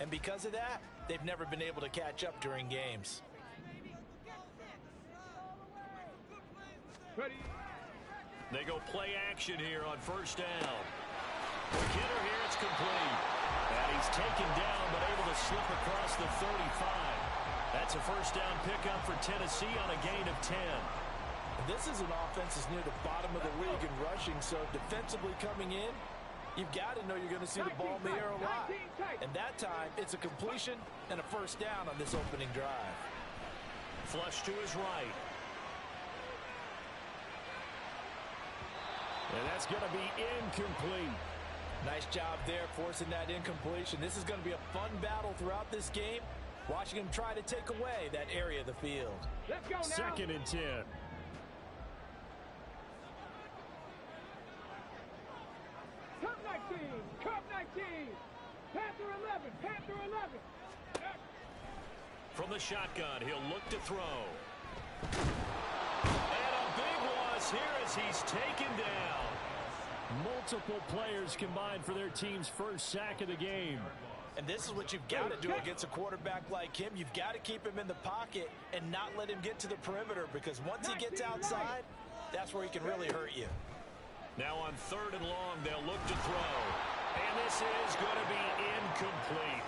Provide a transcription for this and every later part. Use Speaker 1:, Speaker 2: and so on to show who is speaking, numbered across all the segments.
Speaker 1: And because of that, they've never been able to catch up during games.
Speaker 2: Ready.
Speaker 3: They go play action here on first down. Quick hitter here, it's complete. And he's taken down, but able to slip across the 35. That's a first down pickup for Tennessee on a gain of 10.
Speaker 1: This is an offense that's near the bottom of the league in rushing, so defensively coming in, you've got to know you're going to see the ball in the air a lot. And that time, it's a completion and a first down on this opening drive.
Speaker 3: Flush to his right. And that's going to be incomplete.
Speaker 1: Nice job there forcing that incompletion. This is going to be a fun battle throughout this game. Watching him try to take away that area of the field.
Speaker 2: Let's go now.
Speaker 3: 2nd and 10.
Speaker 2: Cup 19. Cup 19. Panther 11. Panther 11.
Speaker 3: From the shotgun, he'll look to throw. And a big loss here as he's taken down. Multiple players combined for their team's first sack of the game.
Speaker 1: And this is what you've got to do against a quarterback like him. You've got to keep him in the pocket and not let him get to the perimeter, because once he gets outside, that's where he can really hurt you.
Speaker 3: Now on 3rd and long, they'll look to throw. And this is going to be incomplete.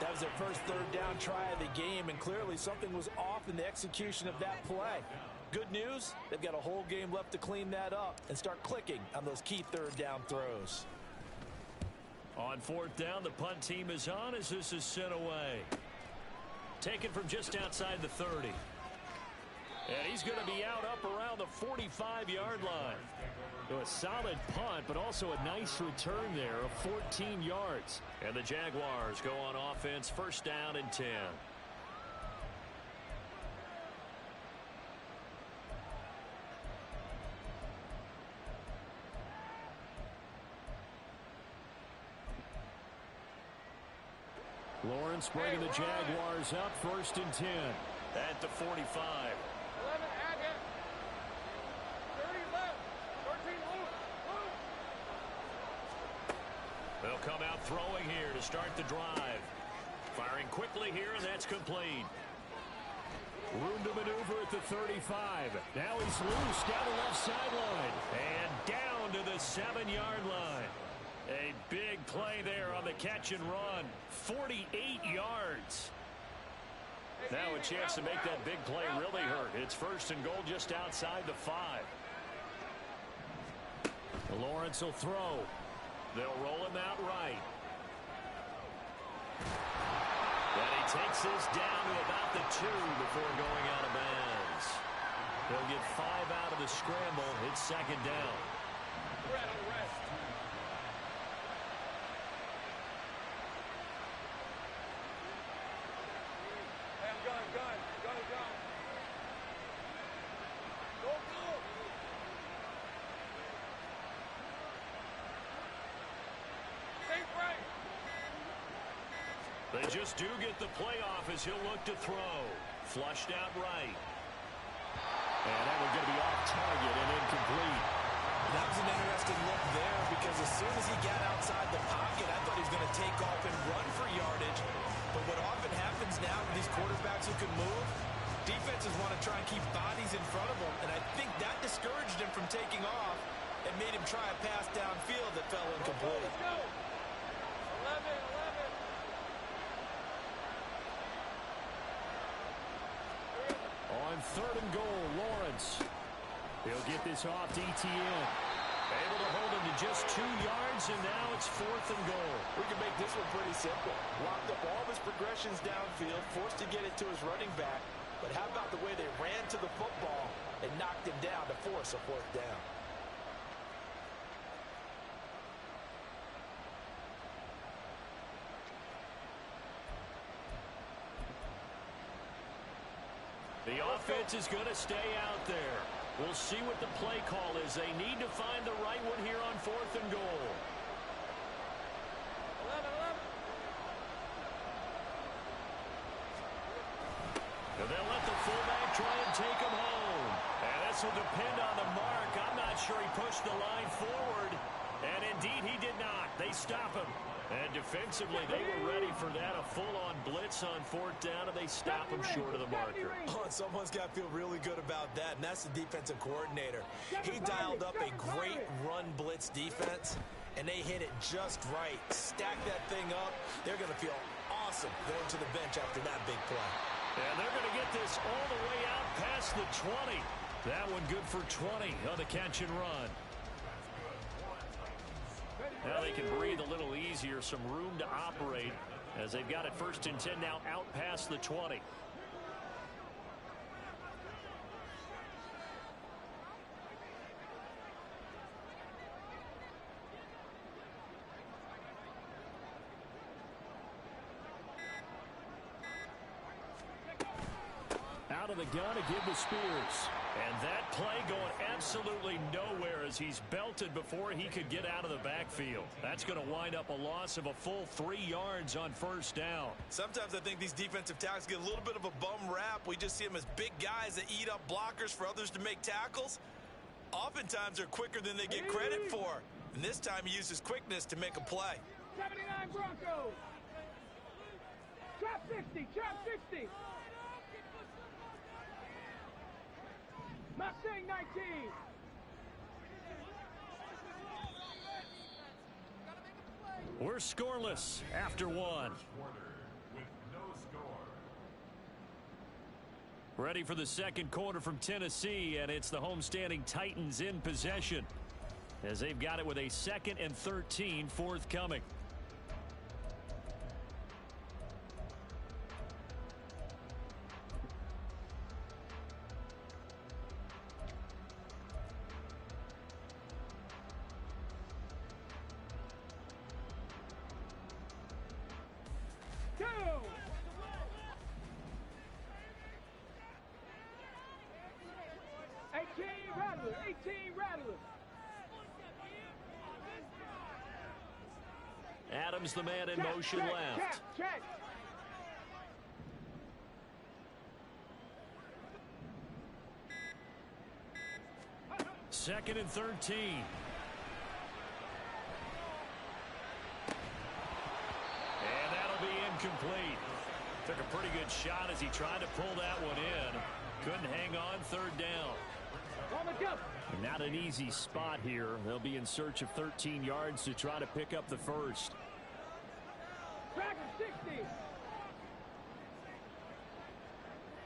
Speaker 1: That was their first 3rd down try of the game, and clearly something was off in the execution of that play. Good news, they've got a whole game left to clean that up and start clicking on those key 3rd down throws.
Speaker 3: On 4th down, the punt team is on as this is sent away. Taken from just outside the 30. And he's going to be out up around the 45-yard line. So a solid punt, but also a nice return there of 14 yards. And the Jaguars go on offense, first down and 10. Lawrence bringing the Jaguars up, 1st and 10. At the 45.
Speaker 2: 11, add it. 30 left. 13 left.
Speaker 3: They'll come out throwing here to start the drive. Firing quickly here, and that's complete. Room to maneuver at the 35. Now he's loose down the left sideline. And down to the 7-yard line. A big play there on the catch and run. 48 yards. Now a chance to make that big play really hurt. It's 1st and goal just outside the 5. Lawrence will throw. They'll roll him out right. And he takes this down to about the 2 before going out of bounds. He'll get 5 out of the scramble. It's 2nd down. They just do get the playoff as he'll look to throw. Flushed out right. And that one's going to be off target and incomplete.
Speaker 1: That was an interesting look there, because as soon as he got outside the pocket, I thought he was going to take off and run for yardage. But what often happens now with these quarterbacks who can move, defenses want to try and keep bodies in front of them. And I think that discouraged him from taking off and made him try a pass downfield that fell incomplete.
Speaker 2: Let's go. 11.
Speaker 3: On 3rd and goal, Lawrence. He'll get this off to Etienne. Able to hold him to just 2 yards, and now it's 4th and goal.
Speaker 1: We can make this one pretty simple. Locked up all of his progressions downfield, forced to get it to his running back. But how about the way they ran to the football and knocked him down to force a 4th down?
Speaker 3: The offense is going to stay out there. We'll see what the play call is. They need to find the right one here on 4th and goal.
Speaker 2: 11.
Speaker 3: And they'll let the fullback try and take him home. And this will depend on the mark. I'm not sure he pushed the line forward. And indeed, he did not. They stop him. And defensively, they were ready for that. A full-on blitz on fourth down, and they stop him short of the marker.
Speaker 1: Oh, and someone's got to feel really good about that, and that's the defensive coordinator. He dialed up a great run blitz defense, and they hit it just right. Stack that thing up. They're going to feel awesome going to the bench after that big play.
Speaker 3: And they're going to get this all the way out past the 20. That one good for 20 on the catch and run. Now they can breathe a little easier, some room to operate as they've got it 1st and 10 now out past the 20. Out of the gun to give to Spears. And that play going absolutely nowhere as he's belted before he could get out of the backfield. That's going to wind up a loss of a full 3 yards on 1st down.
Speaker 1: Sometimes I think these defensive tackles get a little bit of a bum rap. We just see them as big guys that eat up blockers for others to make tackles. Oftentimes they're quicker than they get credit for. And this time he used his quickness to make a play.
Speaker 2: 79 Broncos. Trap 60, trap 60. Mustang 19.
Speaker 3: We're scoreless after 1. Ready for the second quarter from Tennessee, and it's the homestanding Titans in possession as they've got it with a 2nd and 13 forthcoming. Adams, the man in motion left.
Speaker 2: Check.
Speaker 3: 2nd and 13. And that'll be incomplete. Took a pretty good shot as he tried to pull that one in. Couldn't hang on 3rd down. Not an easy spot here. They'll be in search of 13 yards to try to pick up the first.
Speaker 2: Back 60.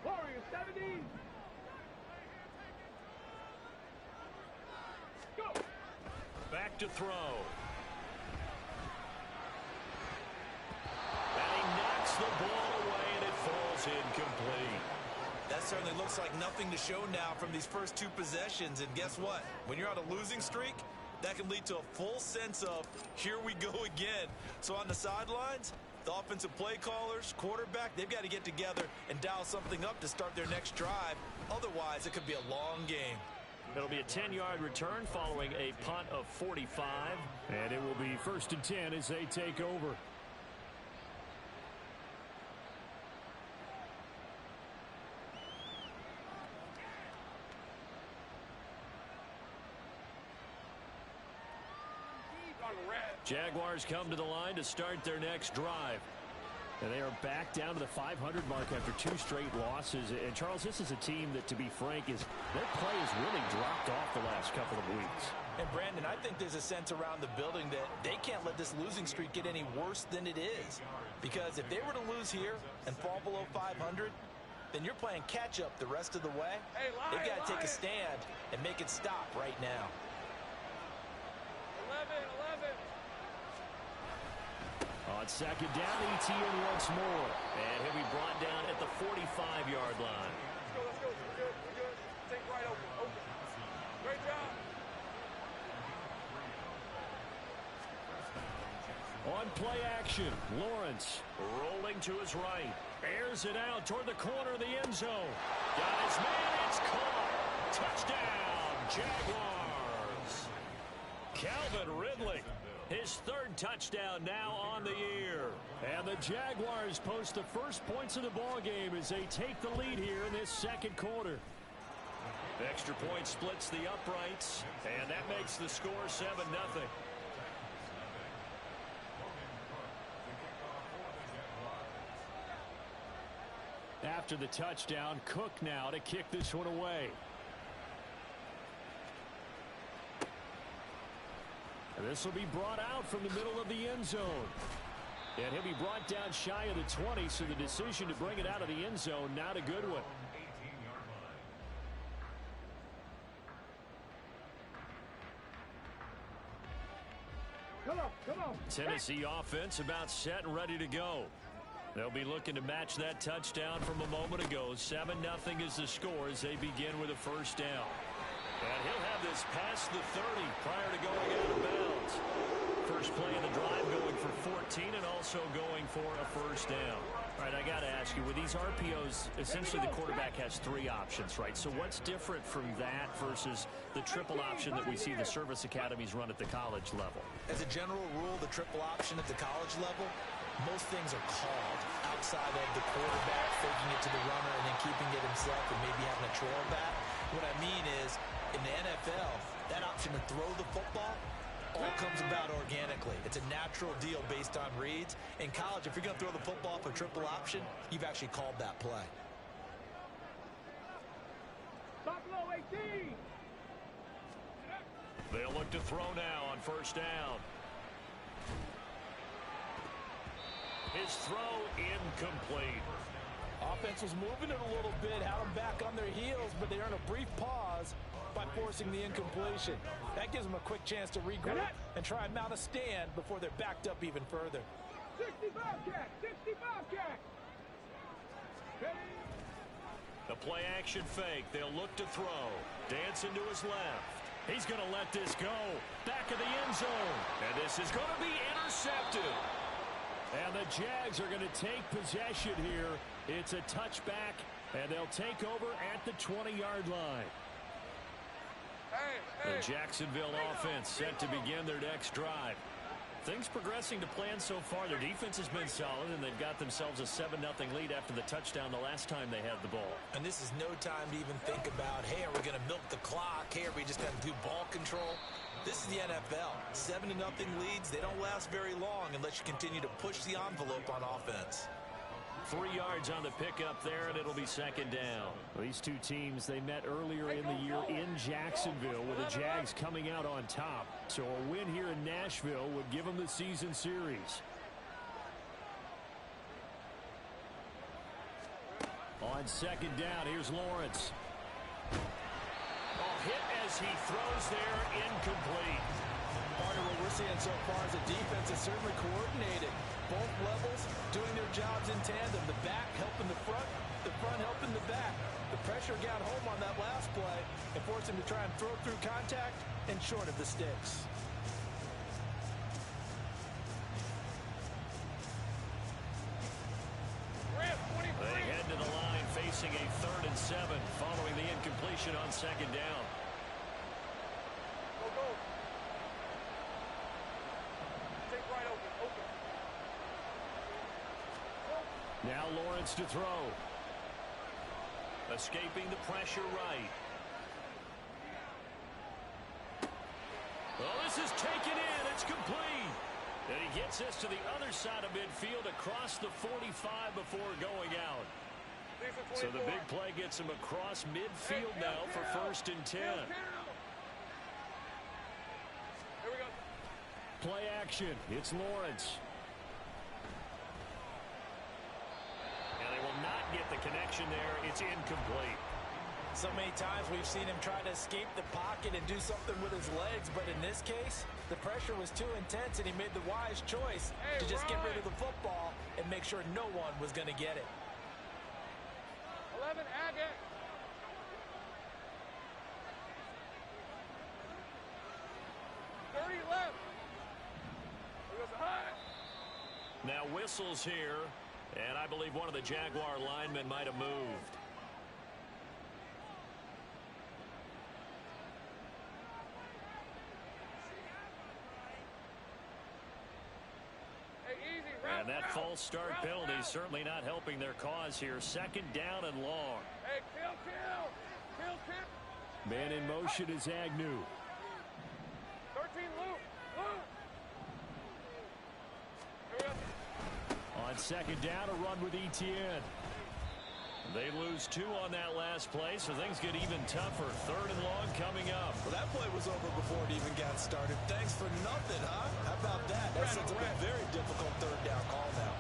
Speaker 2: Warriors 70. Go.
Speaker 3: Back to throw. And he knocks the ball away, and it falls incomplete.
Speaker 1: That certainly looks like nothing to show now from these first 2 possessions. And guess what? When you're on a losing streak, that can lead to a full sense of, here we go again. So on the sidelines, the offensive play callers, quarterback, they've got to get together and dial something up to start their next drive. Otherwise, it could be a long game.
Speaker 3: It'll be a 10-yard return following a punt of 45. And it will be 1st and 10 as they take over. Jaguars come to the line to start their next drive. And they are back down to the 500 mark after 2 straight losses. And, Charles, this is a team that, to be frank, their play has really dropped off the last couple of weeks.
Speaker 1: And, Brandon, I think there's a sense around the building that they can't let this losing streak get any worse than it is. Because if they were to lose here and fall below 500, then you're playing catch-up the rest of the way. They've got to take a stand and make it stop right now.
Speaker 2: 11.
Speaker 3: On 2nd down, Etienne once more. And he'll be brought down at the 45-yard line.
Speaker 2: Let's go. We're good. Take right open. Great job.
Speaker 3: On play action, Lawrence rolling to his right. Airs it out toward the corner of the end zone. Got his man, it's caught. Touchdown, Jaguars. Calvin Ridley, his 3rd touchdown now on the year. And the Jaguars post the first points of the ball game as they take the lead here in this 2nd quarter. Extra point splits the uprights, and that makes the score 7-0. After the touchdown, Cook now to kick this one away. And this will be brought out from the middle of the end zone. And he'll be brought down shy of the 20, so the decision to bring it out of the end zone, not a good one.
Speaker 2: Come on.
Speaker 3: Tennessee offense about set and ready to go. They'll be looking to match that touchdown from a moment ago. 7-0 is the score as they begin with a first down. And he'll have this past the 30 prior to going out of bounds. First play of the drive going for 14 and also going for a first down. All right, I got to ask you, with these RPOs, essentially the quarterback has 3 options, right? So what's different from that versus the triple option that we see the service academies run at the college level?
Speaker 1: As a general rule, the triple option at the college level, most things are called outside of the quarterback faking it to the runner and then keeping it himself and maybe having a trail back. What I mean is, in the NFL, that option to throw the football all comes about organically. It's a natural deal based on reads. In college, if you're going to throw the football for triple option, you've actually called that play.
Speaker 2: Buffalo 18.
Speaker 3: They'll look to throw now on first down. His throw incomplete.
Speaker 1: Offense was moving it a little bit, had them back on their heels, but they earn a brief pause by forcing the incompletion. That gives them a quick chance to regroup and try and mount a stand before they're backed up even further.
Speaker 2: 60 Bobcat.
Speaker 3: The play action fake. They'll look to throw. Dancing to his left. He's going to let this go. Back of the end zone. And this is going to be intercepted. And the Jags are going to take possession here. It's a touchback, and they'll take over at the 20-yard line. The Jacksonville offense set to begin their next drive. Things progressing to plan so far. Their defense has been solid, and they've got themselves a 7-0 lead after the touchdown the last time they had the ball.
Speaker 1: And this is no time to even think about, hey, are we going to milk the clock? Hey, are we just going to do ball control? This is the NFL. 7-0 leads, they don't last very long unless you continue to push the envelope on offense.
Speaker 3: 3 yards on the pickup there, and it'll be second down. These two teams, they met earlier in the year in Jacksonville with the Jags coming out on top. So a win here in Nashville would give them the season series. On second down, here's Lawrence. Hit as he throws there, incomplete.
Speaker 1: Part of what we're seeing so far is the defense is certainly coordinated. Both levels doing their jobs in tandem. The back helping the front helping the back. The pressure got home on that last play and forced him to try and throw through contact and short of the sticks.
Speaker 3: They head to the line facing a 3rd and 7 following the incompletion on second down.
Speaker 2: Go. Take right open.
Speaker 3: Now Lawrence to throw. Escaping the pressure right. Well, this is taken in. It's complete. And he gets this to the other side of midfield across the 45 before going out. So the big play gets him across midfield now for 1st and 10.
Speaker 2: Here we go.
Speaker 3: Play action. It's Lawrence. And they will not get the connection there. It's incomplete.
Speaker 1: So many times we've seen him try to escape the pocket and do something with his legs, but in this case, the pressure was too intense and he made the wise choice to just get rid of the football and make sure no one was going to get it.
Speaker 2: 11 Agate. Left.
Speaker 3: Now whistles here, and I believe one of the Jaguar linemen might have moved. And that false start penalty is certainly not helping their cause here. 2nd down and long.
Speaker 2: Hey, kill.
Speaker 3: Man in motion is Agnew.
Speaker 2: 13 Luke.
Speaker 3: On 2nd down, a run with Etienne. They lose 2 on that last play, so things get even tougher. 3rd and long coming up.
Speaker 1: Well, that play was over before it even got started. Thanks for nothing, huh? How about that? That sets up a very difficult 3rd down call now.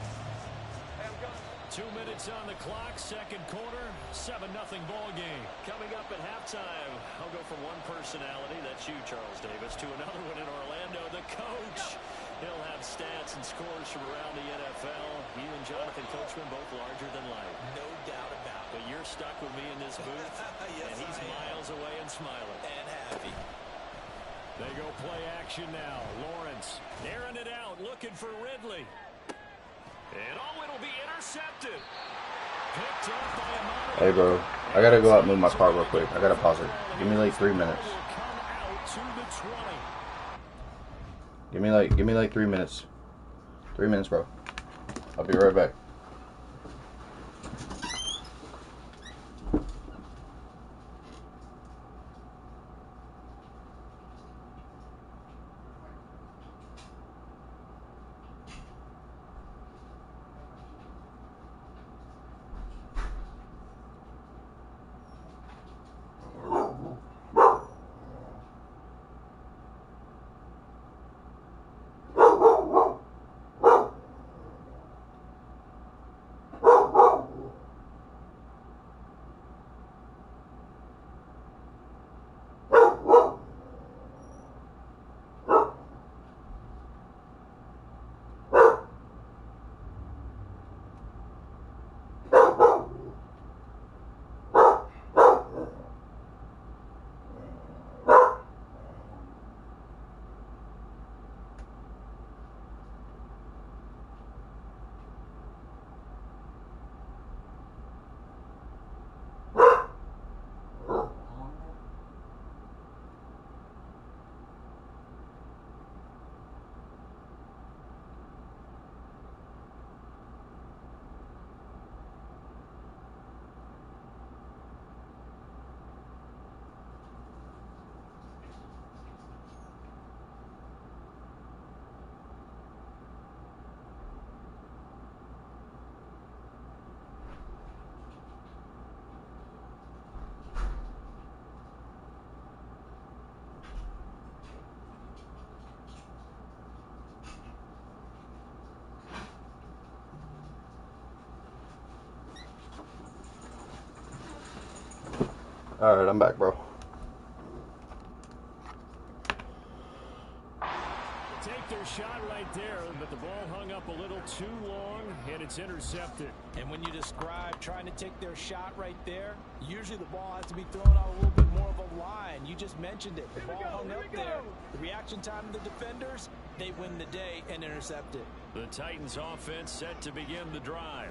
Speaker 3: 2 minutes on the clock, 2nd quarter, 7-0 ball game. Coming up at halftime, I'll go from one personality, that's you, Charles Davis, to another one in Orlando, the coach. He'll have stats and scores from around the NFL. He and Jonathan Coachman both larger than life.
Speaker 1: No doubt about it.
Speaker 3: But you're stuck with me in this booth,
Speaker 1: yes,
Speaker 3: and he's miles away and smiling.
Speaker 1: And happy.
Speaker 3: They go play action now. Lawrence airing it out, looking for Ridley. And it'll be intercepted. Picked up by a
Speaker 4: Hey, bro. I gotta go out and move my car real quick. I gotta pause it. Give me like 3 minutes. Give me like 3 minutes. 3 minutes, bro. I'll be right back. Alright, I'm back, bro.
Speaker 3: Take their shot right there, but the ball hung up a little too long, and it's intercepted.
Speaker 1: And when you describe trying to take their shot right there, usually the ball has to be thrown out a little bit more of a line. You just mentioned it. The ball hung up there. The reaction time of the defenders, they win the day and intercept it.
Speaker 3: The Titans offense set to begin the drive.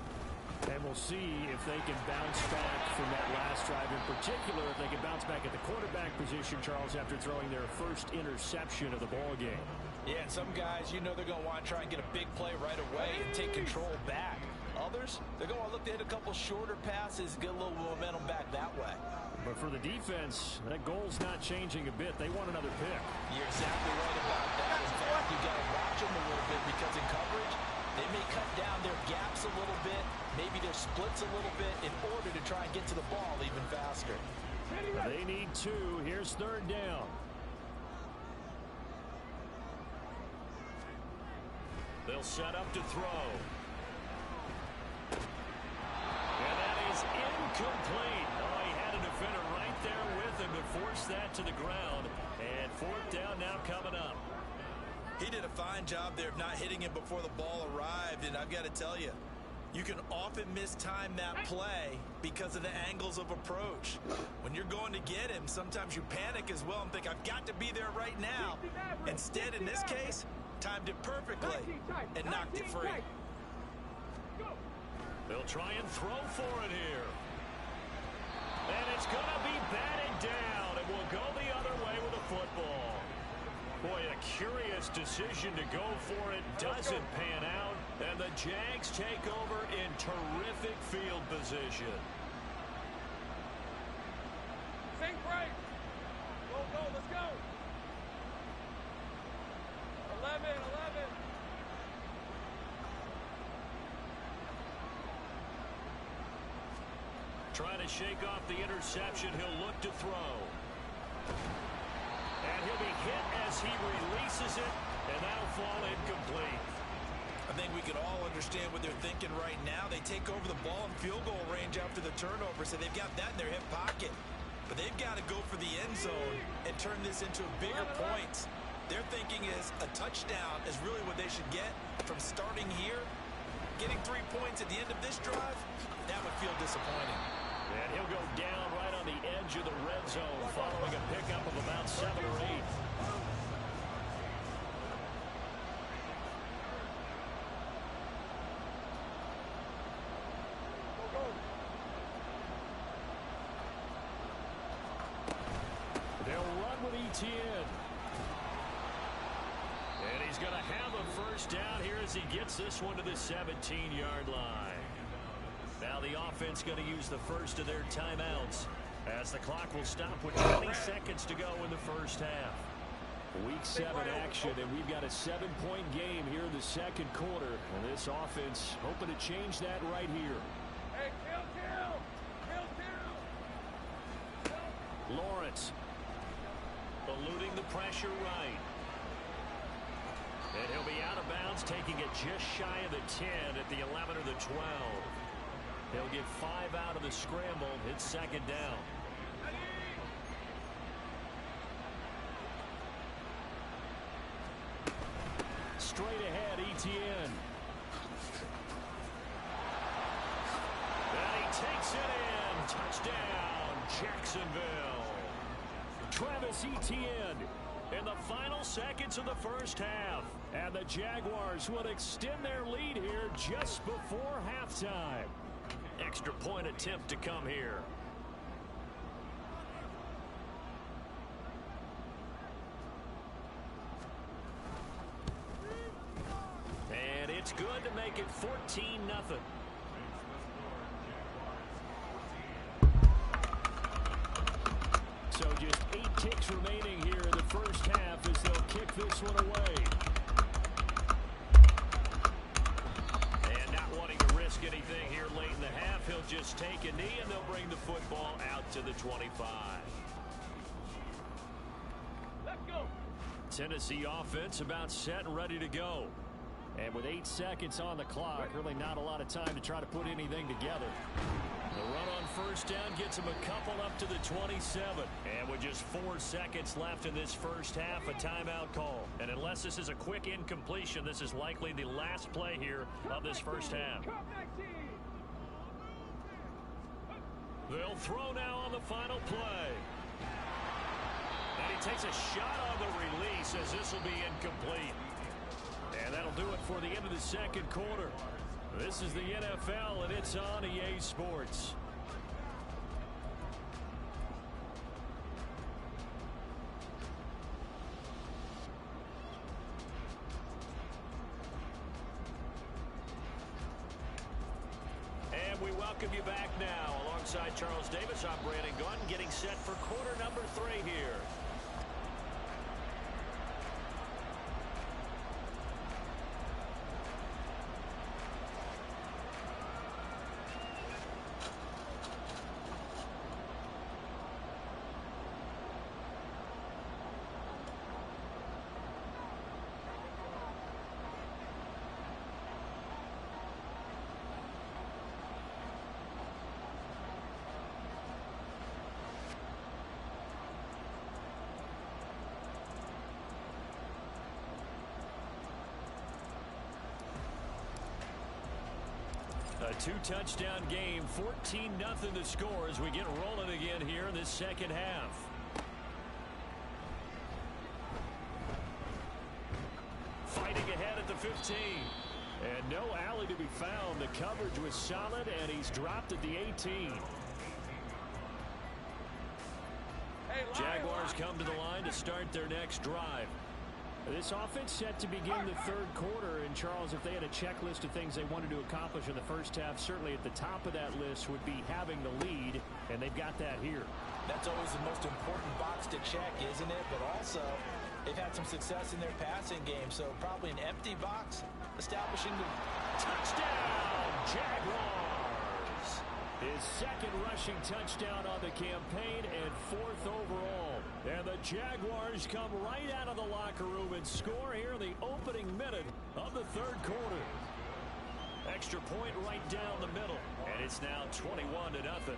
Speaker 3: And we'll see if they can bounce back from that last drive. In particular, if they can bounce back at the quarterback position, Charles, after throwing their first interception of the ball game.
Speaker 1: Yeah, and some guys, you know they're going to want to try and get a big play right away and take control back. Others, they're going to look to hit a couple shorter passes, get a little momentum back that way.
Speaker 3: But for the defense, that goal's not changing a bit. They want another pick.
Speaker 1: You're exactly right about that. In fact, you've got to watch them a little bit because in coverage, they may cut down their gaps a little bit, maybe their splits a little bit in order to try and get to the ball even faster.
Speaker 3: They need 2. Here's 3rd down. They'll set up to throw. And that is incomplete. Oh, he had a defender right there with him to force that to the ground. And 4th down now coming up.
Speaker 1: He did a fine job there of not hitting him before the ball arrived, and I've got to tell you, you can often mistime that play because of the angles of approach. When you're going to get him, sometimes you panic as well and think, I've got to be there right now. Instead, in this case, timed it perfectly and knocked it free.
Speaker 3: They'll try and throw for it here. And it's going to be batted down, and we'll go the other way with the football. Boy, a curious decision to go for it. Doesn't pan out. And the Jags take over in terrific field position.
Speaker 2: Sink break. Go, let's go. 11.
Speaker 3: Trying to shake off the interception. He'll look to throw. And he'll be hit as he releases it, and that'll fall incomplete.
Speaker 1: I think we can all understand what they're thinking right now. They take over the ball in field goal range after the turnover, so they've got that in their hip pocket. But they've got to go for the end zone and turn this into bigger points. Their thinking is a touchdown is really what they should get from starting here. Getting 3 points at the end of this drive, that would feel disappointing.
Speaker 3: And he'll go down right on the edge of the red zone following a pickup of about 7 or 8. They'll run with Etienne. And he's going to have a first down here as he gets this one to the 17-yard line. Now the offense going to use the first of their timeouts as the clock will stop with 20 seconds to go in the first half. Week 7 action, and we've got a 7-point game here in the second quarter. And this offense hoping to change that right here.
Speaker 2: Hey, kill.
Speaker 3: Lawrence eluding the pressure right. And he'll be out of bounds, taking it just shy of the 10 at the 11 or the 12. He'll get 5 out of the scramble. It's second down. Straight ahead, Etienne. And he takes it in. Touchdown, Jacksonville. Travis Etienne in the final seconds of the first half. And the Jaguars will extend their lead here just before halftime. Extra point attempt to come here. And it's good to make it 14-0. So just 8 ticks remaining here in the first half as they'll kick this one away. And not wanting to risk anything here late in the half, he'll just take a knee and they'll bring the football out to the 25.
Speaker 2: Let's go.
Speaker 3: Tennessee offense about set and ready to go. And with 8 seconds on the clock, really not a lot of time to try to put anything together. The run on first down gets him a couple up to the 27. And with just 4 seconds left in this first half, a timeout call. And unless this is a quick incompletion, this is likely the last play here of this first half. They'll throw now on the final play. And he takes a shot on the release as this will be incomplete. And that'll do it for the end of the second quarter. This is the NFL, and it's on EA Sports. And we welcome you back now. Alongside Charles Davis, I'm Brandon Gunn, getting set for quarter number 3 here. A 2-touchdown game, 14-0 the score as we get rolling again here in this second half. Fighting ahead at the 15. And no alley to be found. The coverage was solid, and he's dropped at the 18. Jaguars come to the line to start their next drive. This offense set to begin the third quarter. And, Charles, if they had a checklist of things they wanted to accomplish in the first half, certainly at the top of that list would be having the lead, and they've got that here.
Speaker 1: That's always the most important box to check, isn't it? But also, they've had some success in their passing game, so probably an empty box establishing the
Speaker 3: touchdown, Jaguars. His second rushing touchdown on the campaign and 4th overall. And the Jaguars come right out of the locker room and score here in the opening minute of the 3rd quarter. Extra point right down the middle. And it's now 21-0.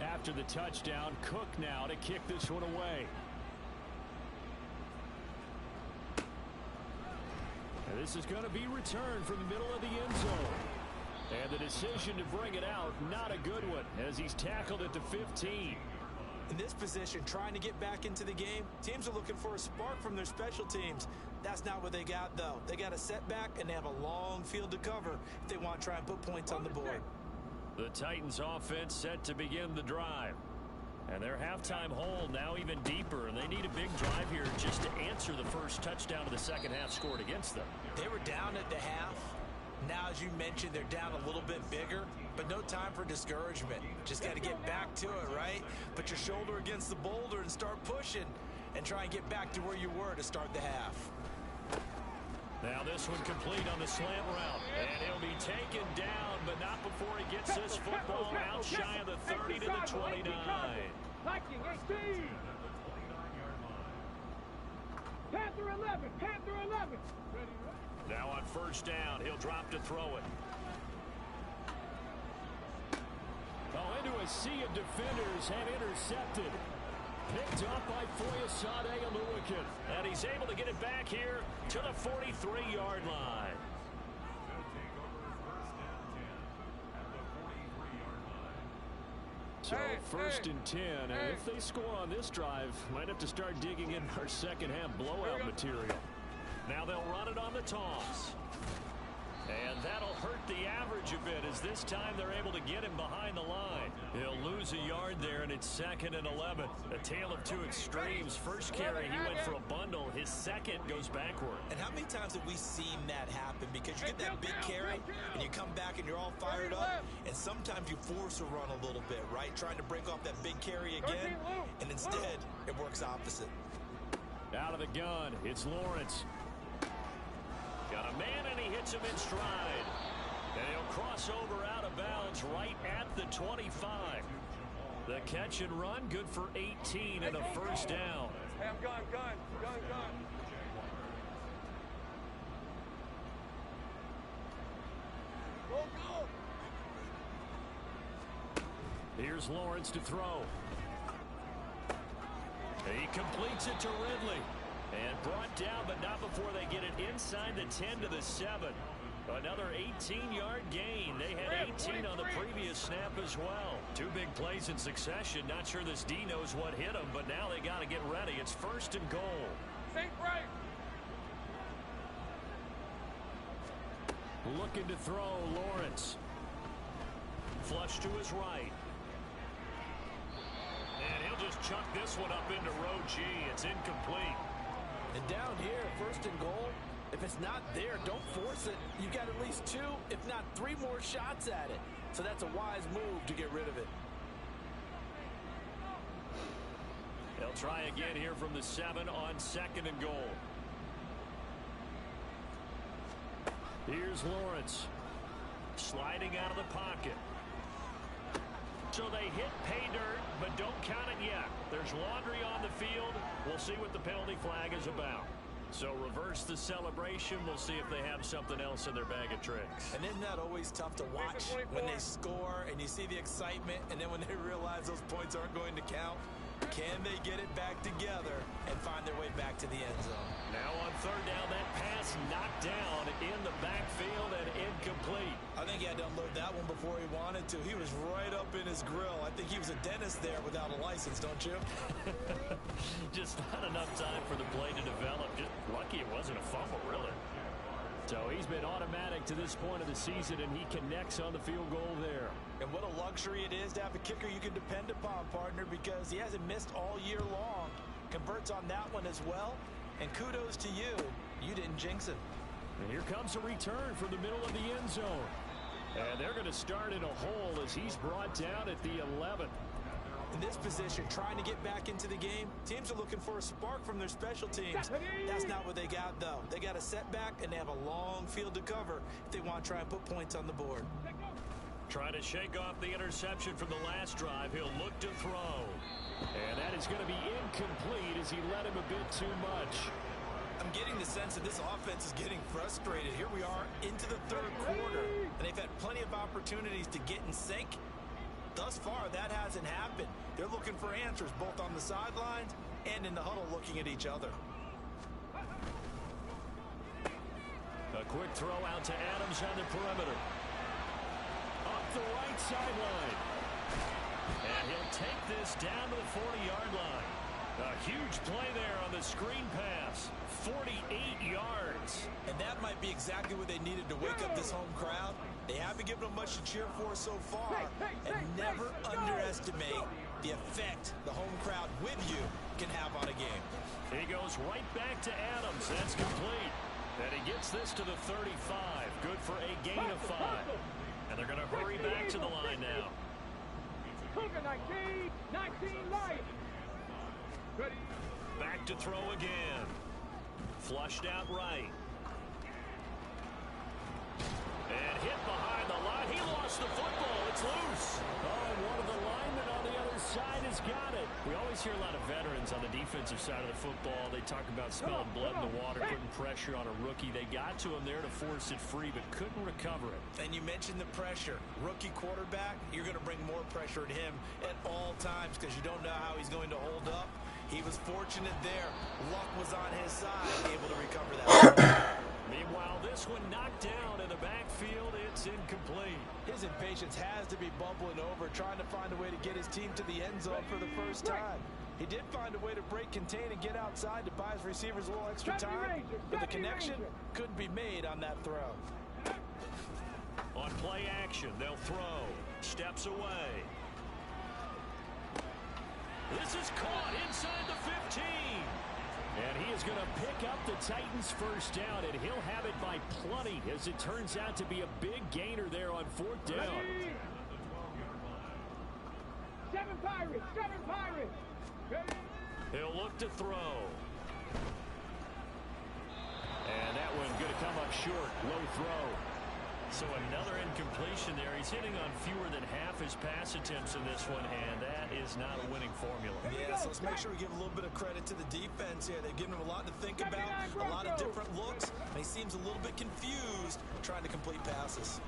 Speaker 3: After the touchdown, Cook now to kick this one away. And this is going to be returned from the middle of the end zone. And the decision to bring it out, not a good one, as he's tackled at the 15.
Speaker 1: In this position, trying to get back into the game, teams are looking for a spark from their special teams. That's not what they got, though. They got a setback, and they have a long field to cover if they want to try and put points on the board.
Speaker 3: The Titans offense set to begin the drive. And their halftime hole now even deeper, and they need a big drive here just to answer the first touchdown of the second half scored against them.
Speaker 1: They were down at the half. Now, as you mentioned, they're down a little bit bigger, but no time for discouragement. Just got to get back to it, right? Put your shoulder against the boulder and start pushing and try and get back to where you were to start the half.
Speaker 3: Now this one complete on the slant route. And he'll be taken down, but not before he gets this football out shy of the 30 to the 29.
Speaker 2: Hiking 18. Panther 11. Panther 11.
Speaker 3: Now on first down, he'll drop to throw it. Oh, into a sea of defenders and intercepted. Picked up by Foyesade Aluakin. And he's able to get it back here to the 43-yard line. So first and 10, and if they score on this drive, might have to start digging in our second half blowout material. Now they'll run it on the toss. And that'll hurt the average a bit as this time they're able to get him behind the line. He'll lose a yard there, and it's 2nd and 11. A tale of two extremes. First carry, he went for a bundle. His second goes backward.
Speaker 1: And how many times have we seen that happen? Because you get that big carry, and you come back and you're all fired up, and sometimes you force a run a little bit, right? Trying to break off that big carry again, and instead it works opposite.
Speaker 3: Out of the gun, it's Lawrence. Got a man, and he hits him in stride. And he'll cross over out of bounds right at the 25. The catch and run, good for 18 and a first down.
Speaker 2: Hey, I'm gun. Go.
Speaker 3: Here's Lawrence to throw. He completes it to Ridley. And brought down, but not before they get it inside the 10 to the 7. Another 18-yard gain. They had 18 on the previous snap as well. Two big plays in succession. Not sure this D knows what hit him, but now they got to get ready. It's 1st and goal.
Speaker 2: Think right.
Speaker 3: Looking to throw, Lawrence. Flush to his right. And he'll just chuck this one up into row G. It's incomplete.
Speaker 1: And down here, 1st and goal, if it's not there, don't force it. You've got at least 2, if not 3 more shots at it. So that's a wise move to get rid of it.
Speaker 3: They'll try again here from the 7 on 2nd and goal. Here's Lawrence. Sliding out of the pocket. So they hit pay dirt, but don't count it yet. There's laundry on the field. We'll see what the penalty flag is about. So reverse the celebration. We'll see if they have something else in their bag of tricks.
Speaker 1: And isn't that always tough to watch when they score and you see the excitement, and then when they realize those points aren't going to count? Can they get it back together and find their way back to the end zone?
Speaker 3: Now on 3rd down, that pass knocked down in the backfield and incomplete.
Speaker 1: I think he had to unload that one before he wanted to. He was right up in his grill. I think he was a dentist there without a license, don't you?
Speaker 3: Just not enough time for the play to develop. Just lucky it wasn't a fumble, really. So he's been automatic to this point of the season, and he connects on the field goal there.
Speaker 1: And what a luxury it is to have a kicker you can depend upon, partner, because he hasn't missed all year long. Converts on that one as well. And kudos to you. You didn't jinx it.
Speaker 3: And here comes a return from the middle of the end zone. And they're going to start in a hole as he's brought down at the 11.
Speaker 1: In this position, trying to get back into the game, teams are looking for a spark from their special teams. That's not what they got, though. They got a setback, and they have a long field to cover if they want to try and put points on the board.
Speaker 3: Trying to shake off the interception from the last drive. He'll look to throw. And that is going to be incomplete as he led him a bit too much.
Speaker 1: I'm getting the sense that this offense is getting frustrated. Here we are into the third quarter, and they've had plenty of opportunities to get in sync. Thus far, that hasn't happened. They're looking for answers both on the sidelines and in the huddle looking at each other.
Speaker 3: A quick throw out to Adams on the perimeter. Up the right sideline. And he'll take this down to the 40-yard line. A huge play there on the screen pass. 48 yards.
Speaker 1: And that might be exactly what they needed to wake up this home crowd. They haven't given them much to cheer for so far. And never underestimate the effect the home crowd with you can have on a game.
Speaker 3: He goes right back to Adams. That's complete. And he gets this to the 35. Good for a gain of 5. And they're going to hurry back to the line now.
Speaker 2: 19 light.
Speaker 3: Back to throw again. Flushed out right. And hit behind the line. He lost the football. It's loose. Oh, and one of the linemen on the other side has got it. We always hear a lot of veterans on the defensive side of the football. They talk about spilling blood in the water, putting pressure on a rookie. They got to him there to force it free, but couldn't recover it.
Speaker 1: And you mentioned the pressure. Rookie quarterback, you're going to bring more pressure at him at all times because you don't know how he's going to hold up. He was fortunate there. Luck was on his side, able to recover that.
Speaker 3: Meanwhile, this one knocked down in the backfield. It's incomplete.
Speaker 1: His impatience has to be bubbling over, trying to find a way to get his team to the end zone for the first time. He did find a way to break, contain, and get outside to buy his receivers a little extra time, but the connection couldn't be made on that throw.
Speaker 3: On play action, they'll throw. Steps away. This is caught inside the 15. And he is going to pick up the Titans' first down, and he'll have it by plenty as it turns out to be a big gainer there on 4th down.
Speaker 2: 7 Pirates.
Speaker 3: He'll look to throw. And that one going to come up short. Low throw. So another incompletion there. He's hitting on fewer than half his pass attempts in this one, and that is not a winning formula.
Speaker 1: Yeah, so let's make sure we give a little bit of credit to the defense here. They've given him a lot to think about, a lot of different looks, and he seems a little bit confused trying to complete passes.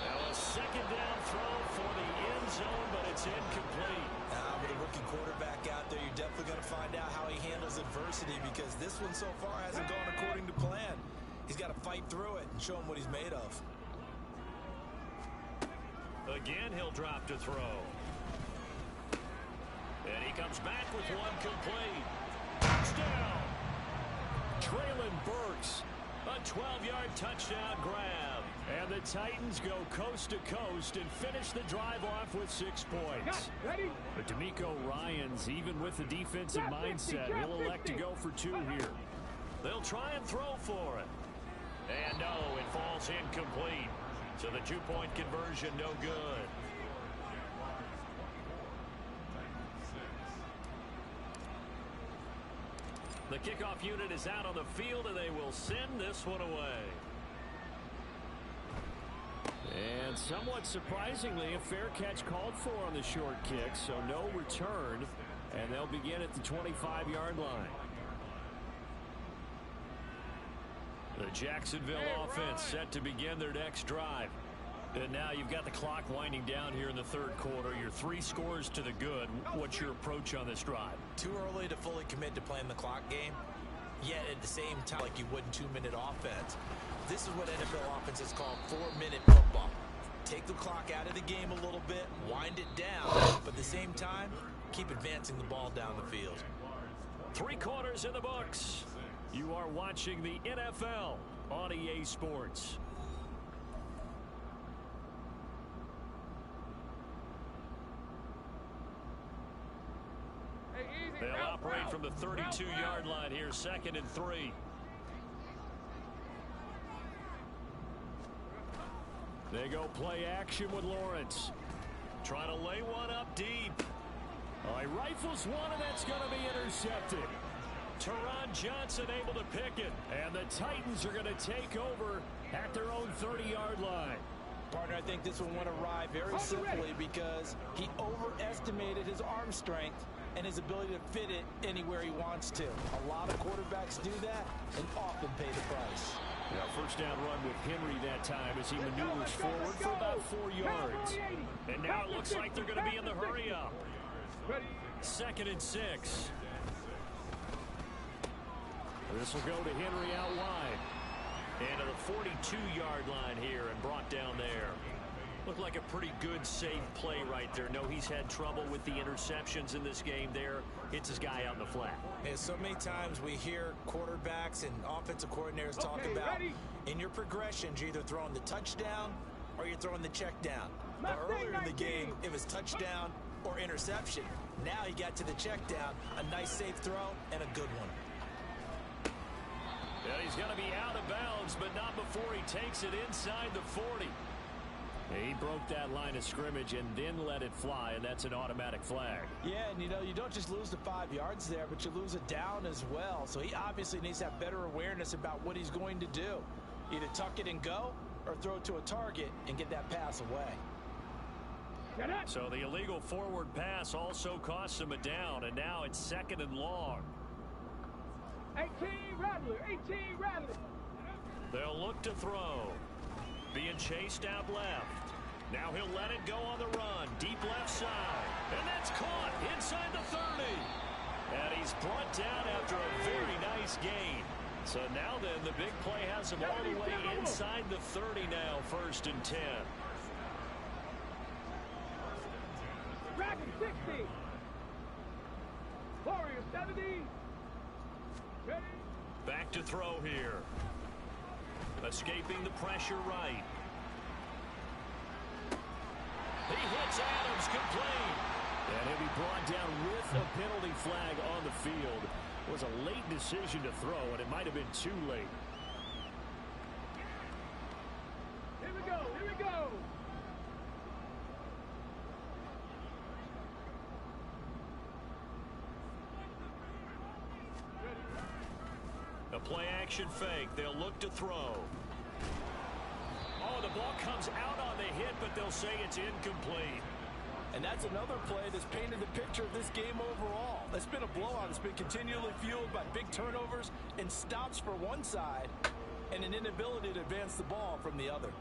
Speaker 3: Now a second down throw for the end zone, but it's incomplete.
Speaker 1: With a rookie quarterback out there, you're definitely going to find out how he handles adversity because this one so far hasn't gone according to plan. He's got to fight through it and show him what he's made of.
Speaker 3: Again, he'll drop to throw. And he comes back with one complete. Touchdown! Traylon Burks. A 12-yard touchdown grab. And the Titans go coast to coast and finish the drive off with 6 points. But D'Amico Ryans, even with the defensive mindset, will elect to go for 2 here. They'll try and throw for it. And no, it falls incomplete. So the 2-point conversion no good. The kickoff unit is out on the field, and they will send this one away. And somewhat surprisingly, a fair catch called for on the short kick, so no return, and they'll begin at the 25-yard line. The Jacksonville offense set to begin their next drive. And now you've got the clock winding down here in the third quarter. Your 3 scores to the good. What's your approach on this drive?
Speaker 1: Too early to fully commit to playing the clock game, yet at the same time like you would in 2-minute offense. This is what NFL offenses call 4-minute football. Take the clock out of the game a little bit, wind it down, but at the same time, keep advancing the ball down the field.
Speaker 3: 3 quarters in the books. You are watching the NFL on EA Sports. They'll operate from the 32-yard line here, 2nd and 3. They go play action with Lawrence. Trying to lay one up deep. Oh, he rifles one, and that's going to be intercepted. Teron Johnson able to pick it. And the Titans are going to take over at their own 30-yard line.
Speaker 1: Partner, I think this one went awry very simply because he overestimated his arm strength and his ability to fit it anywhere he wants to. A lot of quarterbacks do that and often pay the price.
Speaker 3: Yeah, first down run with Henry that time as he maneuvers forward for about 4 yards. And now it looks like they're going to be in the hurry up. 2nd and 6. This will go to Henry out wide. And to the 42-yard line here and brought down there. Looked like a pretty good, safe play right there. No, he's had trouble with the interceptions in this game there. Hits his guy out in the flat.
Speaker 1: And so many times we hear quarterbacks and offensive coordinators talk about in your progressions, you're either throwing the touchdown or you're throwing the check down. But earlier in the game, it was touchdown or interception. Now he got to the check down, a nice safe throw and a good one.
Speaker 3: Yeah, he's going to be out of bounds, but not before he takes it inside the 40. He broke that line of scrimmage and then let it fly, and that's an automatic flag.
Speaker 1: Yeah, and you don't just lose the 5 yards there, but you lose it down as well. So he obviously needs to have better awareness about what he's going to do. Either tuck it and go or throw it to a target and get that pass away.
Speaker 3: So the illegal forward pass also costs him a down, and now it's 2nd and long.
Speaker 2: 18 Rattler, 18 Rattler.
Speaker 3: They'll look to throw. Being chased out left. Now he'll let it go on the run. Deep left side. And that's caught inside the 30. And he's brought down after a very nice gain. So now then, the big play has him all the way inside the 30 now, 1st and 10.
Speaker 2: Dragon 60. Warrior 70. Ready?
Speaker 3: Back to throw here. Escaping the pressure right. He hits Adams complete. And he'll be brought down with a penalty flag on the field. It was a late decision to throw, and it might have been too late.
Speaker 2: Here we go, here we go.
Speaker 3: A play action fake. They'll look to throw. Oh, the ball comes out on the hit, but they'll say it's incomplete.
Speaker 1: And that's another play that's painted the picture of this game overall. It's been a blowout. It's been continually fueled by big turnovers and stops for one side and an inability to advance the ball from the other.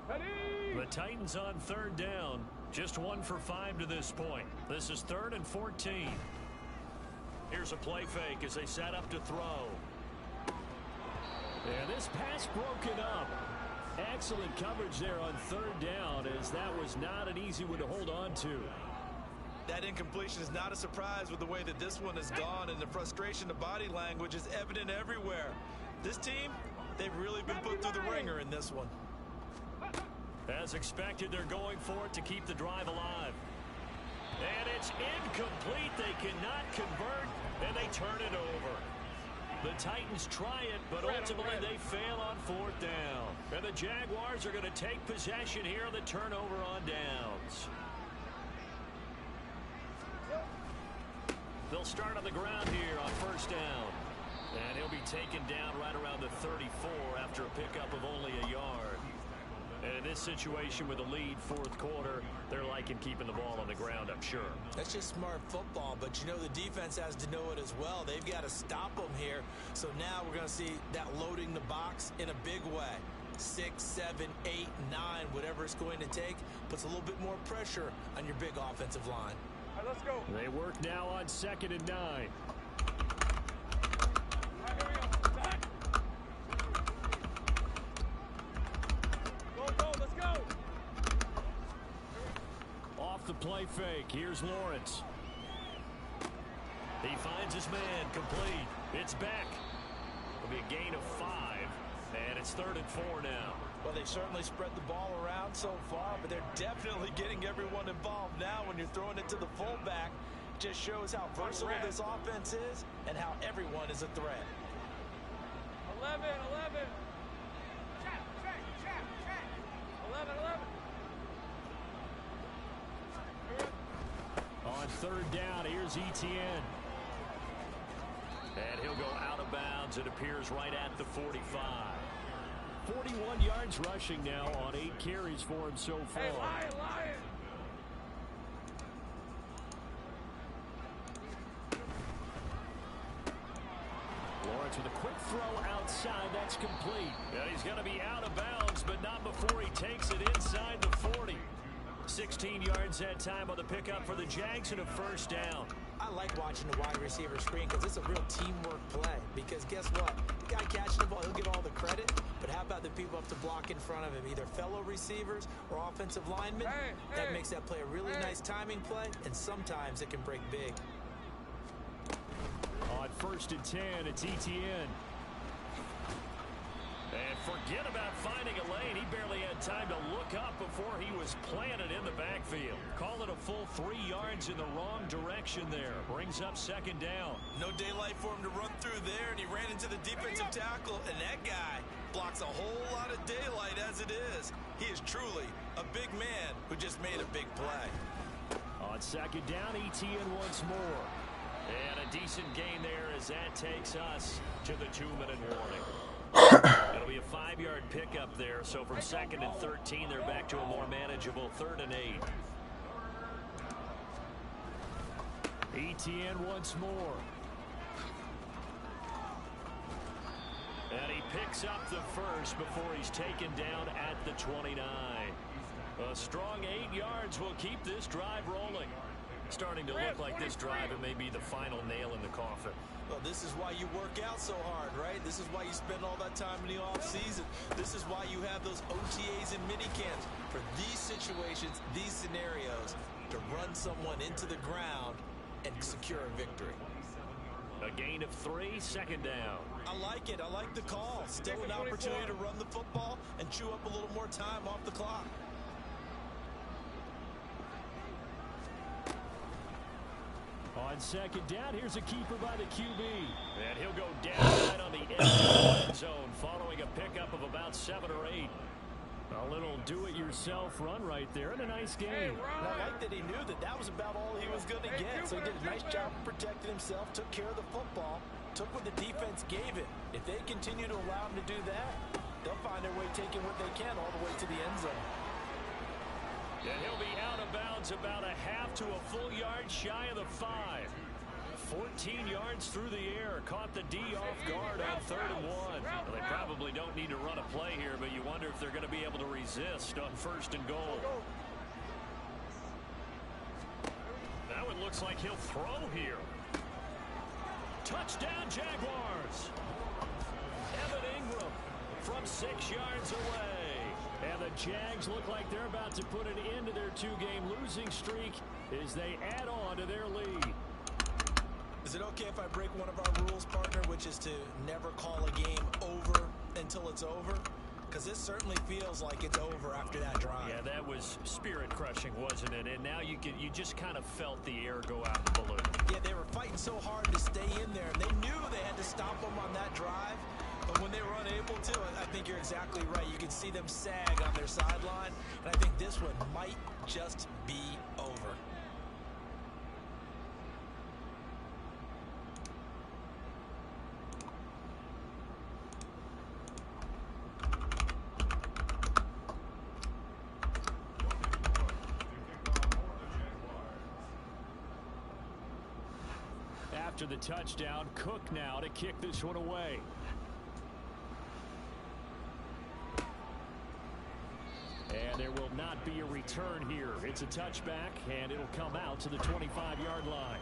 Speaker 2: Ready?
Speaker 3: The Titans on 3rd down. Just 1 for 5 to this point. This is 3rd and 14. Here's a play fake as they set up to throw. And this pass broken up. Excellent coverage there on 3rd down, as that was not an easy one to hold on to.
Speaker 1: That incompletion is not a surprise with the way that this one has gone, and the frustration of body language is evident everywhere. This team, they've really been put through the ringer in this one.
Speaker 3: As expected, they're going for it to keep the drive alive. And it's incomplete. They cannot convert, and they turn it over. The Titans try it, but ultimately they fail on 4th down. And the Jaguars are going to take possession here on the turnover on downs. They'll start on the ground here on 1st down. And he'll be taken down right around the 34 after a pickup of only a yard. And in this situation with a lead 4th quarter, they're liking keeping the ball on the ground, I'm sure.
Speaker 1: That's just smart football, but you know the defense has to know it as well. They've got to stop them here. So now we're going to see that loading the box in a big way. 6, 7, 8, 9, whatever it's going to take, puts a little bit more pressure on your big offensive line.
Speaker 2: All right, let's go.
Speaker 3: They work now on 2nd and 9.
Speaker 2: All right, here we go. Back. Go, let's go.
Speaker 3: Off the play fake, here's Lawrence. He finds his man, complete. It's Beck. It'll be a gain of 5, and it's 3rd and 4 now.
Speaker 1: Well, they've certainly spread the ball around so far, but they're definitely getting everyone involved now when you're throwing it to the fullback. Just shows how versatile this offense is and how everyone is a threat.
Speaker 2: 11. Check. 11.
Speaker 3: On third down, here's Etienne. And he'll go out of bounds. It appears right at the 45. 41 yards rushing now on 8 carries for him so far.
Speaker 2: Hey, Lion!
Speaker 3: Lawrence with a quick throw outside. That's complete. And he's going to be out of bounds, but not before he takes it inside the 40. 16 yards that time on the pickup for the Jags and a first down.
Speaker 1: I like watching the wide receiver screen because it's a real teamwork play. Because guess what? The guy catching the ball, he'll get all the credit. But how about the people up to block in front of him? Either fellow receivers or offensive linemen. That makes that play a really nice timing play. And sometimes it can break big.
Speaker 3: On 1st and 10, it's Etienne. And forget about finding a lane. He barely had time to look up before he was planted in the backfield. Call it a full 3 yards in the wrong direction there. Brings up 2nd down.
Speaker 1: No daylight for him to run through there, and he ran into the defensive tackle, and that guy blocks a whole lot of daylight as it is. He is truly a big man who just made a big play.
Speaker 3: On 2nd down, Etienne once more. And a decent gain there as that takes us to the 2-minute warning. It'll be a 5-yard pickup there, so from 2nd and 13, they're back to a more manageable 3rd and 8. Etienne once more. And he picks up the first before he's taken down at the 29. A strong 8 yards will keep this drive rolling. Starting to look like this drive, it may be the final nail in the coffin.
Speaker 1: Well, this is why you work out so hard, right? This is why you spend all that time in the offseason. This is why you have those OTAs and minicamps. For these situations, these scenarios, to run someone into the ground and secure a victory.
Speaker 3: A gain of 3, 2nd down.
Speaker 1: I like it. I like the call. Still an opportunity to run the football and chew up a little more time off the clock.
Speaker 3: On 2nd down, here's a keeper by the QB. And he'll go down right on the edge of the end zone following a pickup of about 7 or 8. A little do-it-yourself run right there and a nice game.
Speaker 1: And I like that he knew that that was about all he was going to get. So he did a nice job of protecting himself, took care of the football, took what the defense gave it. If they continue to allow him to do that, they'll find their way taking what they can all the way to the end zone.
Speaker 3: And he'll be out of bounds about a half to a full yard shy of the 5. 14 yards through the air. Caught the D off guard on 3rd and 1. Well, they probably don't need to run a play here, but you wonder if they're going to be able to resist on 1st and goal. That one looks like he'll throw here. Touchdown, Jaguars. Evan Ingram from 6 yards away. And the Jags look like they're about to put an end to their 2-game losing streak as they add on to their lead.
Speaker 1: Is it okay if I break one of our rules, partner, which is to never call a game over until it's over? Because this certainly feels like it's over after that drive.
Speaker 3: Yeah, that was spirit-crushing, wasn't it? And now you just kind of felt the air go out the balloon.
Speaker 1: Yeah, they were fighting so hard to stay in there, and they knew they had to stop them on that drive. But when they were unable to, I think you're exactly right. You can see them sag on their sideline, and I think this one might just be over.
Speaker 3: After the touchdown, Cook now to kick this one away. And there will not be a return here. It's a touchback, and it'll come out to the 25-yard line.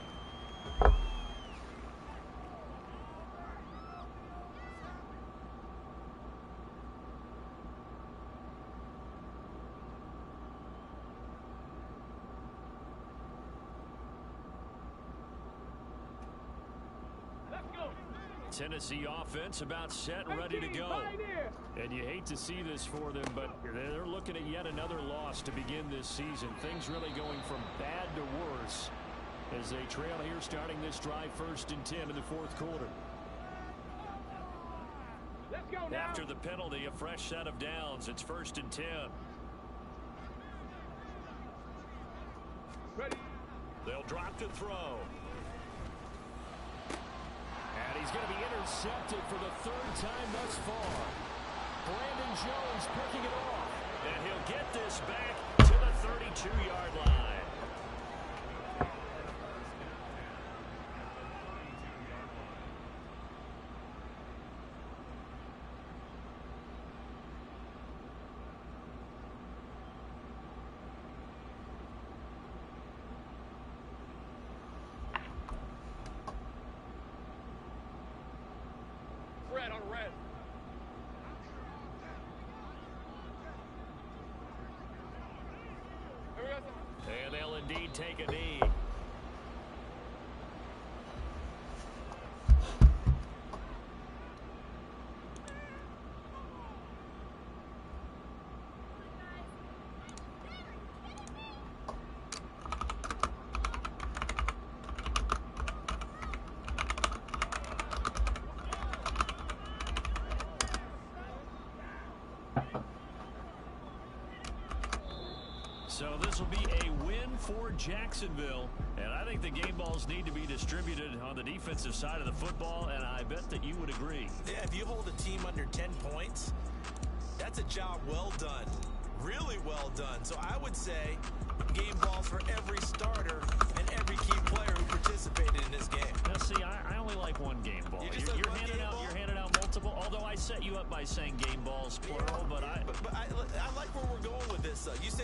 Speaker 3: Tennessee offense about set and ready to go. And you hate to see this for them, but they're looking at yet another loss to begin this season. Things really going from bad to worse as they trail here starting this drive 1st and 10 in the 4th quarter.
Speaker 2: Let's go now.
Speaker 3: After the penalty, a fresh set of downs. It's 1st and 10.
Speaker 2: Ready.
Speaker 3: They'll drop to throw. And he's going to be intercepted for the third time thus far. Brandon Jones picking it off. And he'll get this back to the 32-yard line.
Speaker 2: Red on red.
Speaker 3: And they'll indeed take a knee. So this will be a win for Jacksonville. And I think the game balls need to be distributed on the defensive side of the football, and I bet that you would agree.
Speaker 1: Yeah, if you hold a team under 10 points, that's a job well done. Really well done. So I would say game balls for every starter and every key player who participated in this game.
Speaker 3: Now, see, I only like one game ball. You're handing out multiple, although I set you up by saying game balls, plural, but I
Speaker 1: like where we're going with this. You say